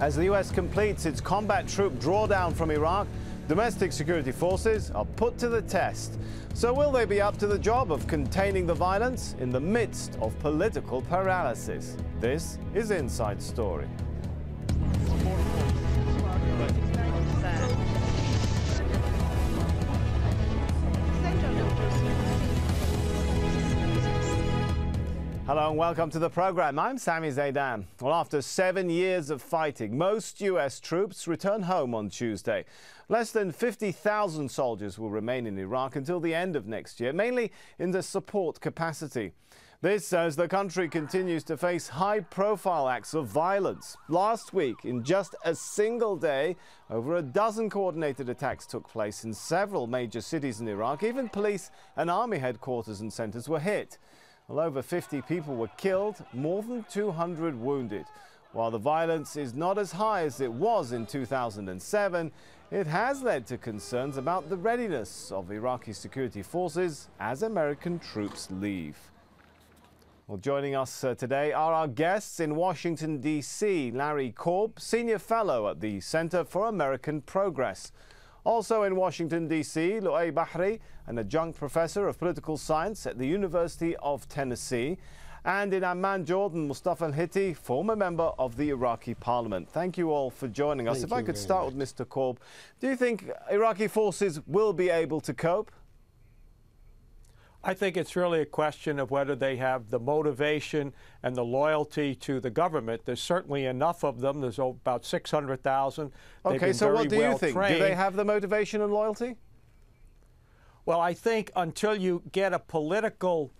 As the U.S. completes its combat troop drawdown from Iraq, domestic security forces are put to the test. So will they be up to the job of containing the violence in the midst of political paralysis? This is Inside Story. Hello and welcome to the program. I'm Sami Zaidan. Well, after 7 years of fighting, most U.S. troops return home on Tuesday. Less than 50,000 soldiers will remain in Iraq until the end of next year, mainly in the support capacity. This as the country continues to face high-profile acts of violence. Last week, in just a single day, over a dozen coordinated attacks took place in several major cities in Iraq. Even police and army headquarters and centers were hit. Well, over 50 people were killed, more than 200 wounded. While the violence is not as high as it was in 2007, it has led to concerns about the readiness of Iraqi security forces as American troops leave. Well, joining us today are our guests in Washington, D.C., Larry Korb, Senior Fellow at the Center for American Progress. Also in Washington, D.C., Lu'ay Bahri, an adjunct professor of political science at the University of Tennessee. And in Amman, Jordan, Mustafa el-Hiti, former member of the Iraqi parliament. Thank you all for joining us. If I could start with Mr. Korb, do you think Iraqi forces will be able to cope? I think it's really a question of whether they have the motivation and the loyalty to the government. There's certainly enough of them. There's about 600,000. Okay, so what do you think? Do they have the motivation and loyalty? Well, I think until you get a political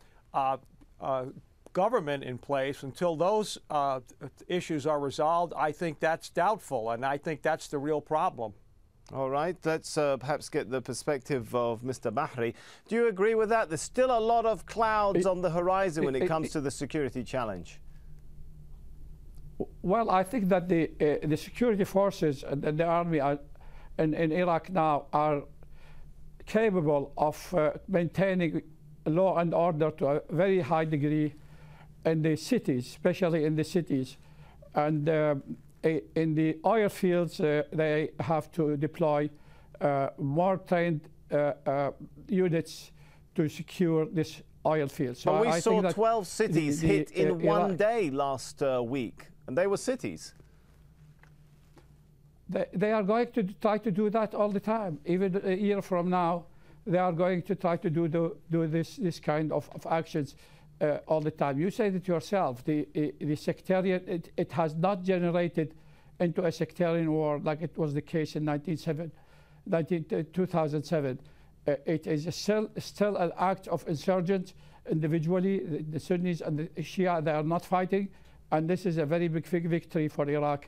government in place, until those issues are resolved, I think that's doubtful, and I think that's the real problem. All right, let's perhaps get the perspective of Mr. Bahri. Do you agree with that? There's still a lot of clouds on the horizon when it comes to the security challenge. Well, I think that the security forces and the army in Iraq now are capable of maintaining law and order to a very high degree in the cities, especially in the cities. And in the oil fields, they have to deploy more trained units to secure this oil field. So but we saw 12 cities hit in one day last week, and they were cities. They are going to try to do that all the time. Even a year from now, they are going to try to do this kind of actions all the time. You said it yourself, the sectarian, it has not generated into a sectarian war like it was the case in 2007. It is still an act of insurgents individually. The Sunnis and the Shia, they are not fighting, and this is a very big victory for Iraq,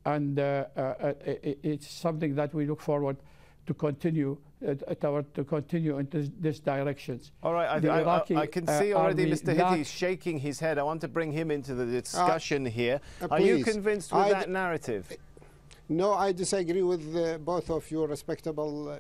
and it's something that we look forward to continue into this directions. All right, I can see already Mr. Hiti is shaking his head. I want to bring him into the discussion here. Are you convinced with that narrative? No, I disagree with both of your respectable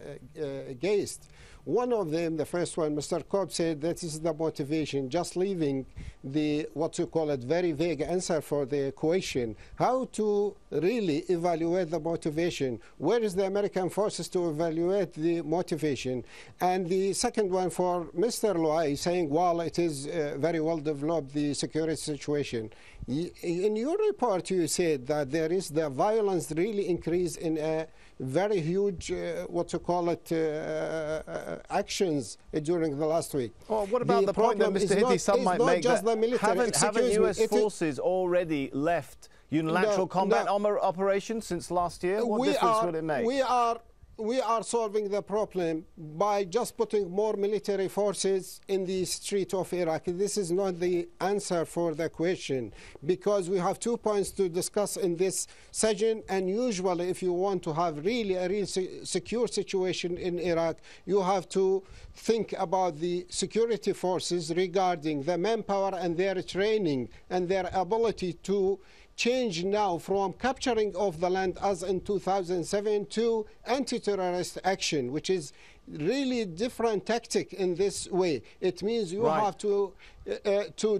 guests. One of them, the first one, Mr. Korb, said that is the motivation, just leaving the, what you call it, very vague answer for the question. How to really evaluate the motivation? Where is the American forces to evaluate the motivation? And the second one for Mr. Lu'ay, saying, well, it is very well developed, the security situation. In your report, you said that there is the violence really increased in a very huge, what you call it, actions during the last week. Well, what about the point that Mr. Hiti, some might make that haven't U.S. forces already left unilateral combat operations since last year? What difference will it make? We are solving the problem by just putting more military forces in the street of Iraq. This is not the answer for the question, because we have 2 points to discuss in this session, and usually if you want to have really a real secure situation in Iraq, you have to think about the security forces regarding the manpower and their training and their ability to change now from capturing of the land as in 2007 to anti-terrorist action, which is really different tactic in this way. It means you have to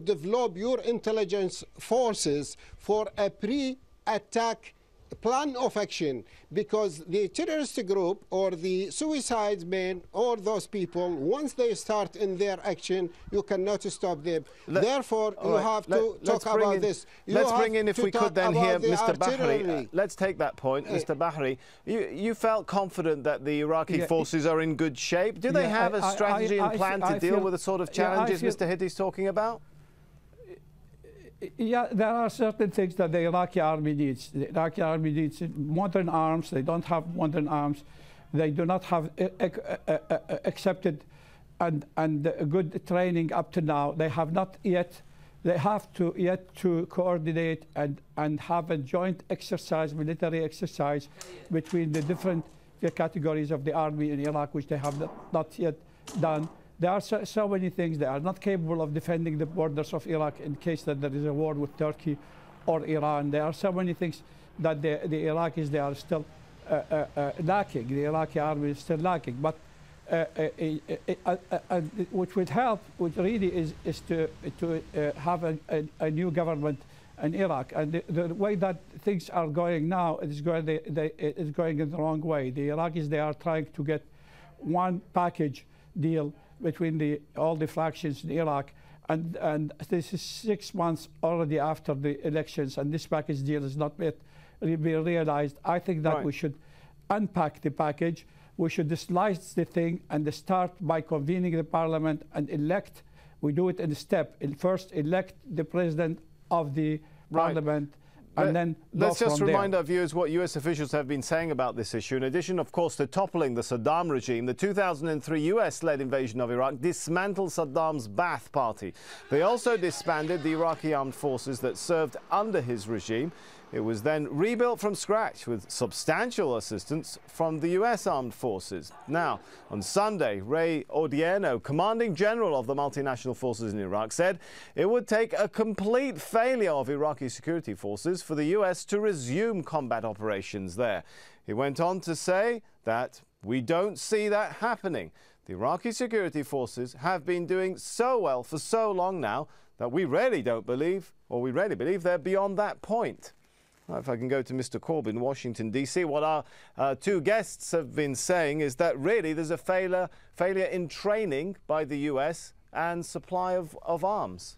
develop your intelligence forces for a pre-attack plan of action, because the terrorist group or the suicide men or those people, once they start in their action, you cannot stop them. Therefore, you have to talk about this. Let's bring in, if we could then hear Mr. Bahri. Let's take that point. Mr. Bahri, you felt confident that the Iraqi forces are in good shape. Do they have a strategy and plan to deal with the sort of challenges Mr. Hiti is talking about? Yeah, there are certain things that the Iraqi army needs. The Iraqi army needs modern arms. They don't have modern arms. They do not have accepted and good training up to now. They have not yet. They have to yet to coordinate and have a joint exercise, military exercise, between the different categories of the army in Iraq, which they have not yet done. There are so many things. They are not capable of defending the borders of Iraq in case that there is a war with Turkey or Iran. There are so many things that the Iraqis, they are still lacking. The Iraqi army is still lacking. But which would help, which really is to have a new government in Iraq. And the way that things are going now, it is going in the wrong way. The Iraqis, they are trying to get one package deal between all the factions in Iraq, and this is 6 months already after the elections, and this package deal is not yet being realized. I think that we should unpack the package. We should slice the thing and start by convening the parliament and elect. We do it in a step. First, elect the president of the parliament. And then let's just remind our viewers what US officials have been saying about this issue. In addition, of course, to toppling the Saddam regime, the 2003 US-led invasion of Iraq dismantled Saddam's Ba'ath Party. They also disbanded the Iraqi armed forces that served under his regime. It was then rebuilt from scratch with substantial assistance from the US armed forces. Now, on Sunday, Ray Odierno, commanding general of the multinational forces in Iraq, said it would take a complete failure of Iraqi security forces for the US to resume combat operations there. He went on to say that we don't see that happening. The Iraqi security forces have been doing so well for so long now that we really believe they're beyond that point. If I can go to Mr. Corbyn, Washington, D.C., what our two guests have been saying is that really there's a failure in training by the U.S. and supply of arms.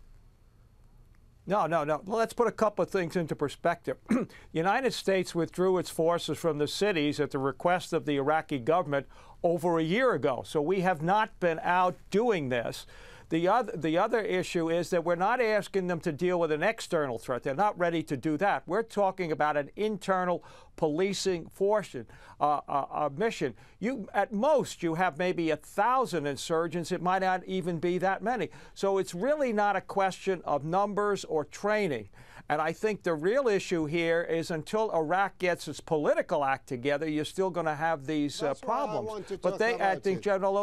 No. Well, let's put a couple of things into perspective. The United States withdrew its forces from the cities at the request of the Iraqi government over a year ago. So we have not been out doing this. The other issue is that we're not asking them to deal with an external threat. They're not ready to do that. We're talking about an internal policing mission. At most, you have maybe 1,000 insurgents. It might not even be that many. So it's really not a question of numbers or training. And I think the real issue here is until Iraq gets its political act together, you're still going to have these problems. But I think General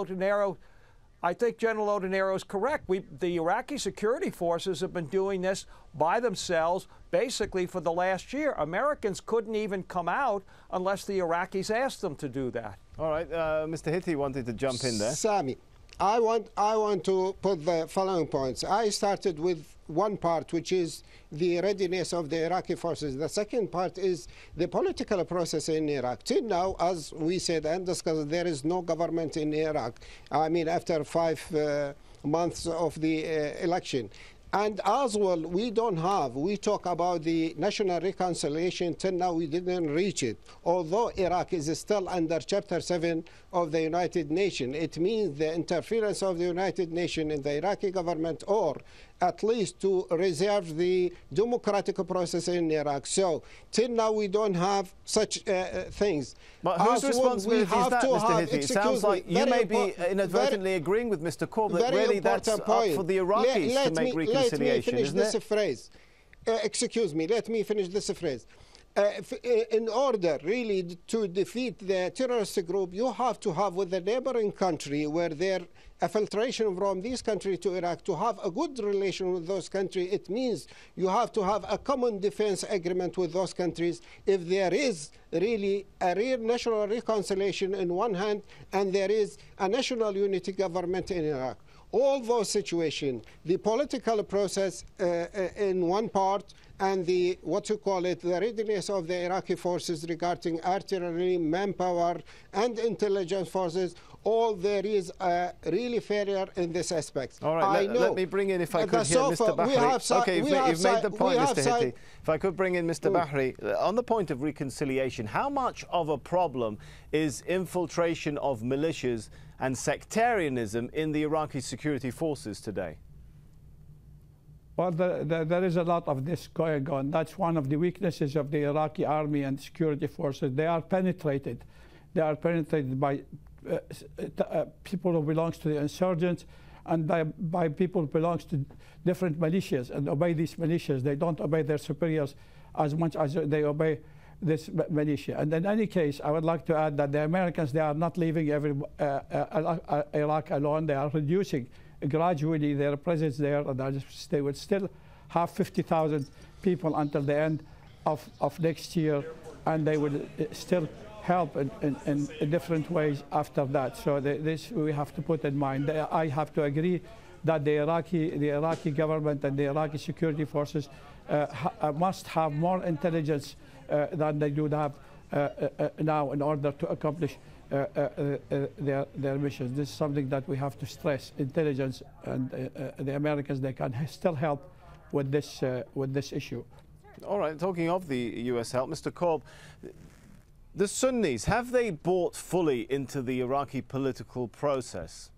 Odierno is correct. The Iraqi security forces have been doing this by themselves basically for the last year. Americans couldn't even come out unless the Iraqis asked them to do that. All right, Mr. Hiti wanted to jump in there. Sami, I want to put the following points. I started with one part, which is the readiness of the Iraqi forces. The second part is the political process in Iraq. Till now, as we said and discussed, there is no government in Iraq. I mean, after 5 months of the election. And as well, we talk about the national reconciliation. Till now, we didn't reach it. Although Iraq is still under Chapter 7 of the United Nations, it means the interference of the United Nations in the Iraqi government, or at least to reserve the democratic process in Iraq. So, till now, we don't have such things. But whose responsibility is that, Mr. Hiti? It sounds like you may be inadvertently agreeing with Mr. Corbyn that really that's up for the Iraqis to make reconciliation, isn't it? Let me finish this phrase. Excuse me, let me finish this phrase. In order really to defeat the terrorist group, you have to have with the neighboring country where there a filtration from this country to Iraq, to have a good relation with those countries. It means you have to have a common defense agreement with those countries. If there is really a real national reconciliation in one hand, and there is a national unity government in Iraq. All those situations, the political process in one part and the, what you call it, the readiness of the Iraqi forces regarding artillery, manpower, and intelligence forces, all there is a really failure in this aspect. All right, let me bring in, if I could, here, Mr. Bahri. Okay, you've made the point, Mr. Hiti. If I could bring in Mr. Bahri, on the point of reconciliation, how much of a problem is infiltration of militias and sectarianism in the Iraqi security forces today? Well, there is a lot of this going on. That's one of the weaknesses of the Iraqi army and security forces. They are penetrated. They are penetrated by people who belong to the insurgents and by people who belong to different militias and obey these militias. They don't obey their superiors as much as they obey this militia. And in any case, I would like to add that the Americans, they are not leaving Iraq alone. They are reducing gradually their presence there, and they will still have 50,000 people until the end of next year, and they will still help in different ways after that. So this we have to put in mind. I have to agree that the Iraqi government and the Iraqi security forces must have more intelligence than they do have now in order to accomplish their missions. This is something that we have to stress. Intelligence, and the Americans, they can still help with this issue. All right, talking of the US help, Mr. Korb, the Sunnis, have they bought fully into the Iraqi political process?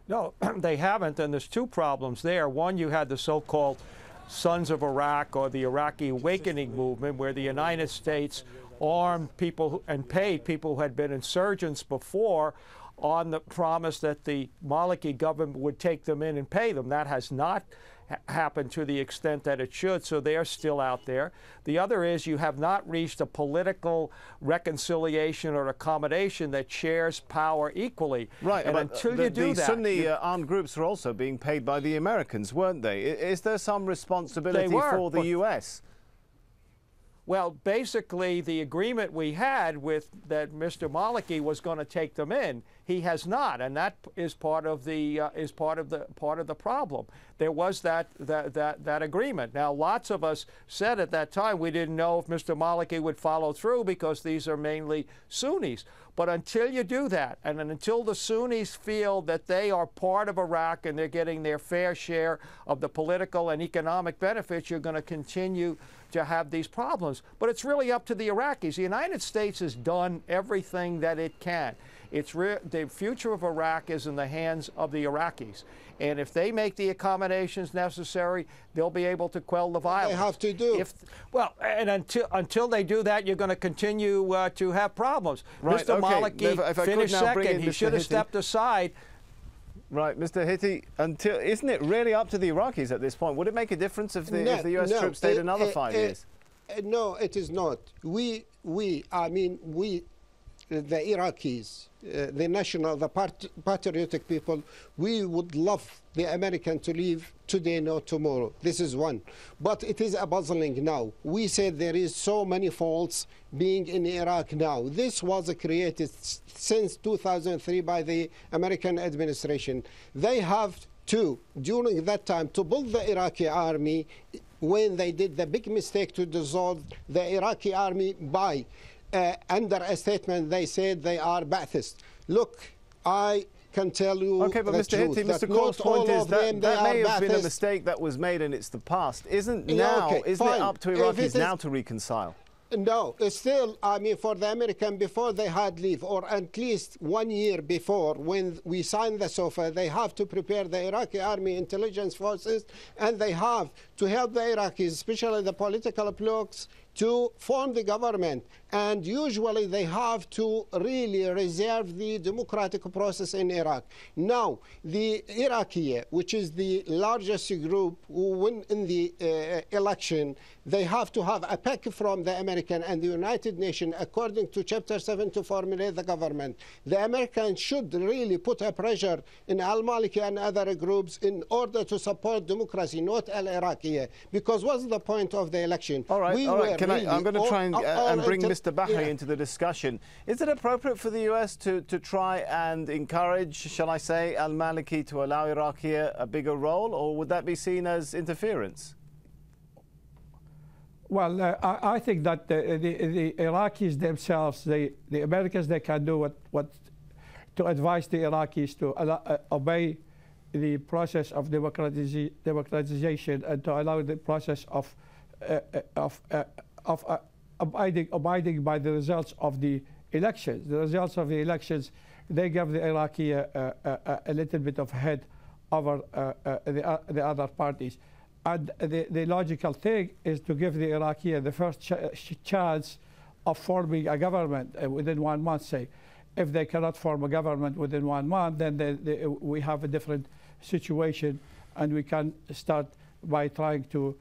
No, they haven't, and there's two problems there. One, you had the so-called Sons of Iraq, or the Iraqi Awakening movement, where the United States armed people and paid people who had been insurgents before on the promise that the Maliki government would take them in and pay them. That has not happened to the extent that it should, so they're still out there. The other is you have not reached a political reconciliation or accommodation that shares power equally. Right, and until you do that, the Sunni armed groups were also being paid by the Americans, weren't they? Is there some responsibility for the US? Well, basically, the agreement we had with that Mr. Maliki was going to take them in. He has not, and that is part of the problem. There was that agreement. Now, lots of us said at that time we didn't know if Mr. Maliki would follow through because these are mainly Sunnis. But until you do that, and until the Sunnis feel that they are part of Iraq and they're getting their fair share of the political and economic benefits, you're going to continue to have these problems. But it's really up to the Iraqis. The United States has done everything that it can. The future of Iraq is in the hands of the Iraqis. And if they make the accommodations necessary, they'll be able to quell the violence. They have to do. And until they do that, you're going to continue to have problems. Right, Mr. Maliki finished second. He should have stepped aside. Right, Mr. Hiti, isn't it really up to the Iraqis at this point? Would it make a difference if the US troops stayed another 5 years? No, it is not. We, the Iraqis, the patriotic people, we would love the American to leave today, not tomorrow. This is one. But it is a puzzling now. We said there is so many faults being in Iraq now. This was created since 2003 by the American administration. They have to, during that time, to build the Iraqi army when they did the big mistake to dissolve the Iraqi army by under a statement they said they are Ba'athists. Look, I can tell you okay, but Mr. Hiti, Mr. Cole's point is that may have been a mistake that was made and it's the past. Isn't it up to Iraqis now to reconcile? No, it's still, for the American, before they had leave, or at least 1 year before, when we signed the SOFA, they have to prepare the Iraqi army intelligence forces, and they have to help the Iraqis, especially the political blocs, to form the government. And usually they have to really reserve the democratic process in Iraq. Now, the Iraqi, which is the largest group who win in the election, they have to have a pact from the American and the United Nations according to Chapter 7 to formulate the government. The Americans should really put a pressure in al-Maliki and other groups in order to support democracy, not al-Iraqi. Because what's the point of the election? All right, I'm going to try and bring Mr. Bahri into the discussion. Is it appropriate for the US to try and encourage, shall I say, al-Maliki to allow Iraq here a bigger role, or would that be seen as interference? Well, I think that the Iraqis themselves, the Americans, they can do what to advise the Iraqis to obey the process of democratization and to allow the process of abiding by the results of the elections. The results of the elections, they give the Iraqi a little bit of head over the other parties. And the logical thing is to give the Iraqi the first chance of forming a government within 1 month, say. If they cannot form a government within 1 month, then we have a different situation, and we can start by trying to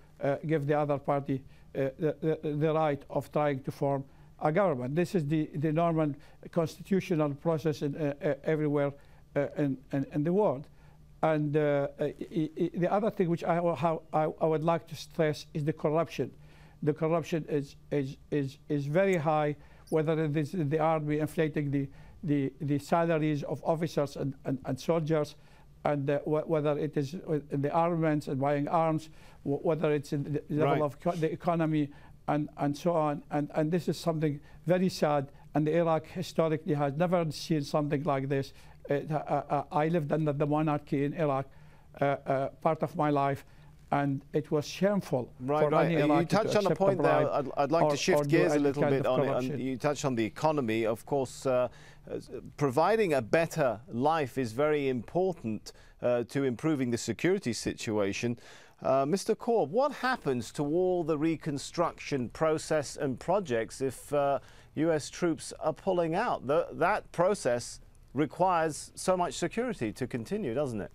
give the other party the right of trying to form a government. This is the normal constitutional process everywhere in the world. And the other thing which I would like to stress is the corruption. The corruption is very high, whether it is the army inflating the salaries of officers and soldiers, and whether it is in the armaments and buying arms, whether it's in the level of the economy and so on. And this is something very sad, and Iraq historically has never seen something like this. I lived under the monarchy in Iraq part of my life, and it was shameful for any Iraqi. You touched on a point there. I'd like to shift gears a little bit on it. You touched on the economy. Of course, providing a better life is very important to improving the security situation. Mr. Korb, what happens to all the reconstruction process and projects if US troops are pulling out? That process requires so much security to continue, doesn't it?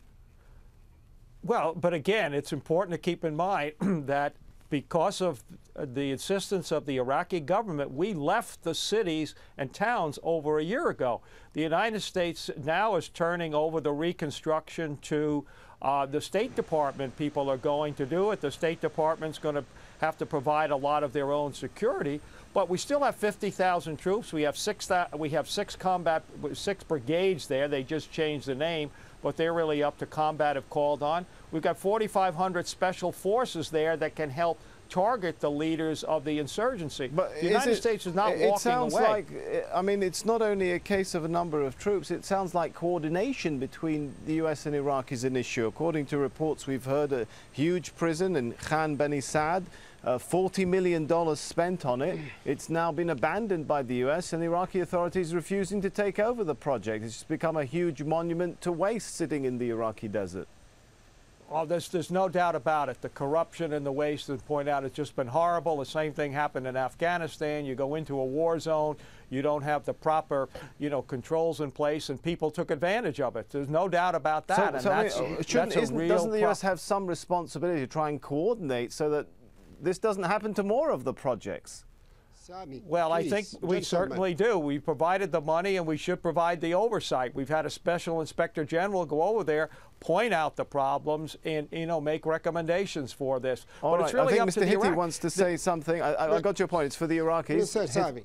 Well, but again, it's important to keep in mind that because of the insistence of the Iraqi government, we left the cities and towns over a year ago. The United States now is turning over the reconstruction to the State Department. People are going to do it. The State Department's going to have to provide a lot of their own security. But we still have 50,000 troops. We have six brigades there. They just changed the name, but they're really up to combat if called on. We've got 4,500 special forces there that can help target the leaders of the insurgency. But the United States is not walking away. It sounds like, I mean, it's not only a case of a number of troops. It sounds like coordination between the US and Iraq is an issue. According to reports we've heard, a huge prison in Khan Beni Saad, $40 million spent on it. It's now been abandoned by the US, and the Iraqi authorities refusing to take over the project. It's become a huge monument to waste sitting in the Iraqi desert. Well, there's no doubt about it. The corruption and the waste, as pointed out, has just been horrible. The same thing happened in Afghanistan. You go into a war zone, you don't have the proper, controls in place, and people took advantage of it. There's no doubt about that. Doesn't the US have some responsibility to try and coordinate so that this doesn't happen to more of the projects? Sami, well, please, I think we certainly do. We provided the money, and we should provide the oversight. We've had a special inspector general go over there, point out the problems, and make recommendations for this. All right. It's really I think Mr. Hiti wants to say something. I got your point. It's for the Iraqis. Mr. Sami,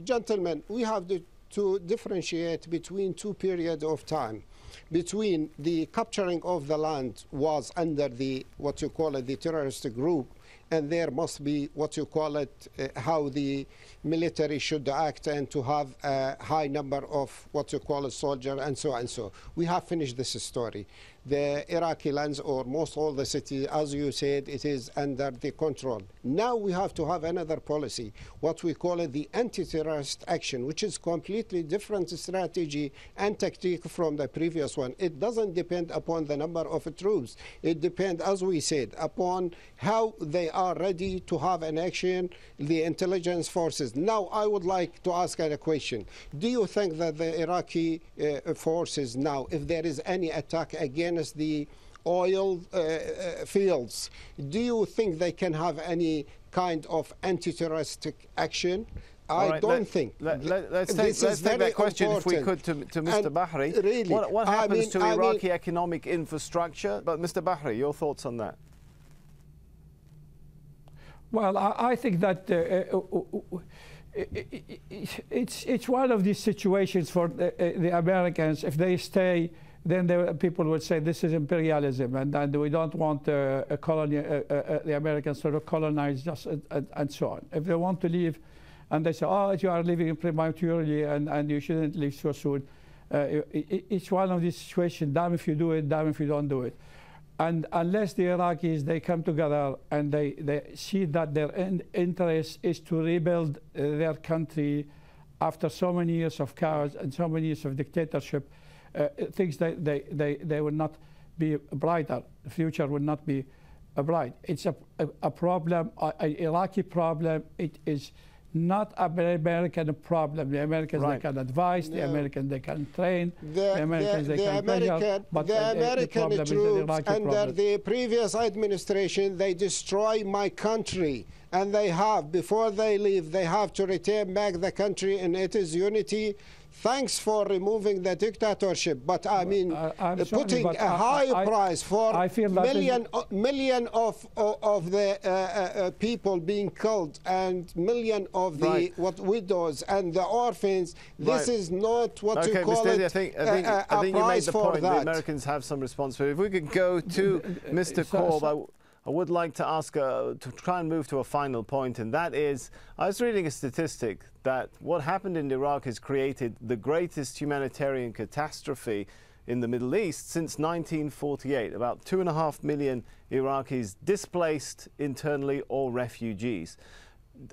gentlemen, we have to differentiate between two periods of time. Between the capturing of the land was under the what you call it the terrorist group, and there must be what you call it how the military should act, and to have a high number of what you call a soldier and so and so. We have finished this story. The Iraqi lands, or most all the city, as you said, it is under the control. Now we have to have another policy, what we call it the anti-terrorist action, which is completely different strategy and tactic from the previous one. It doesn't depend upon the number of troops. It depends, as we said, upon how they are ready to have an action, the intelligence forces. Now I would like to ask a question. Do you think that the Iraqi forces now, if there is any attack against the oil fields, do you think they can have any kind of anti-terroristic action? I don't think. Let's take that question, if we could, to Mr. Bahri. Really, what happens to Iraqi economic infrastructure? But Mr. Bahri, your thoughts on that? Well, I think that it's one of these situations for the Americans. If they stay then people would say this is imperialism, and we don't want the Americans to colonize us, and so on. If they want to leave, and they say, oh, you are leaving prematurely, and you shouldn't leave so soon. Each one of these situations, damn if you do it, damn if you don't do it. And unless the Iraqis, they come together and they see that their interest is to rebuild their country after so many years of chaos and so many years of dictatorship, things they will not be brighter. The future will not be bright. It's a problem, an Iraqi problem. It is not an American problem. The Americans, they can advise, the Americans, they can train, the Americans, they can pressure, but the American troops under the previous administration, they destroy my country. And they have, before they leave, they have to return back the country in its unity. Thanks for removing the dictatorship, but I mean, putting a high price for million of the people being killed and million of the widows and the orphans. This is not what you call it. I think you made the point. The Americans have some responsibility. If we could go to Mr. Korb, I would like to ask, to try and move to a final point, and that is, I was reading a statistic that what happened in Iraq has created the greatest humanitarian catastrophe in the Middle East since 1948. About 2.5 million Iraqis displaced internally or refugees.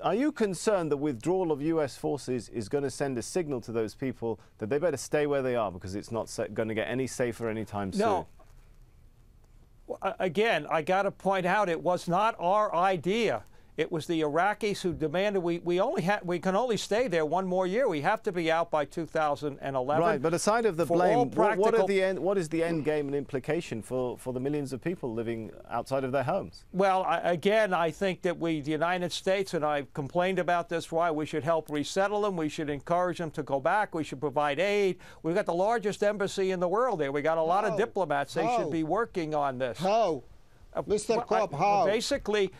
Are you concerned that withdrawal of US forces is going to send a signal to those people that they better stay where they are because it's not going to get any safer anytime soon? No. Again, I got to point out, it was not our idea. It was the Iraqis who demanded we can only stay there one more year. We have to be out by 2011. Right, but aside of the blame, what is the end game and implication for the millions of people living outside of their homes? Well, again, I think that the United States, and I've complained about this, why we should help resettle them. We should encourage them to go back. We should provide aid. We've got the largest embassy in the world there. We got a lot of diplomats. They should be working on this. How? Mr. Korb, how? Basically,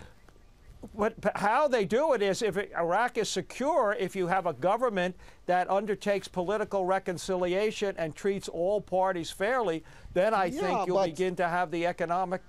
how they do it is, if Iraq is secure, if you have a government that undertakes political reconciliation and treats all parties fairly, then I think you'll begin to have the economic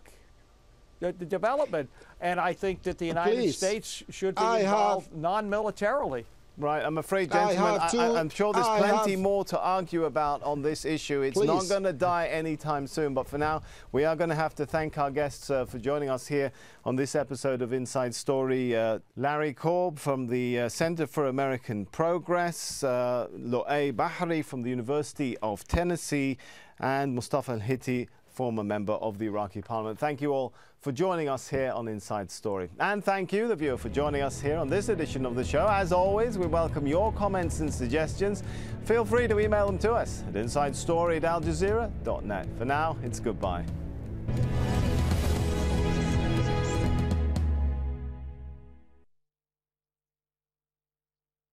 development. And I think that the United States should be involved non-militarily. Right, I'm afraid, gentlemen, I'm sure there's plenty more to argue about on this issue. It's not going to die anytime soon, but for now, we are going to have to thank our guests for joining us here on this episode of Inside Story. Larry Korb from the Center for American Progress, Lo'ay Bahri from the University of Tennessee, and Mustafa el-Hiti, former member of the Iraqi Parliament. Thank you all for joining us here on Inside Story. And thank you, the viewer, for joining us here on this edition of the show. As always, we welcome your comments and suggestions. Feel free to email them to us at insidestory@aljazeera.net. For now, it's goodbye.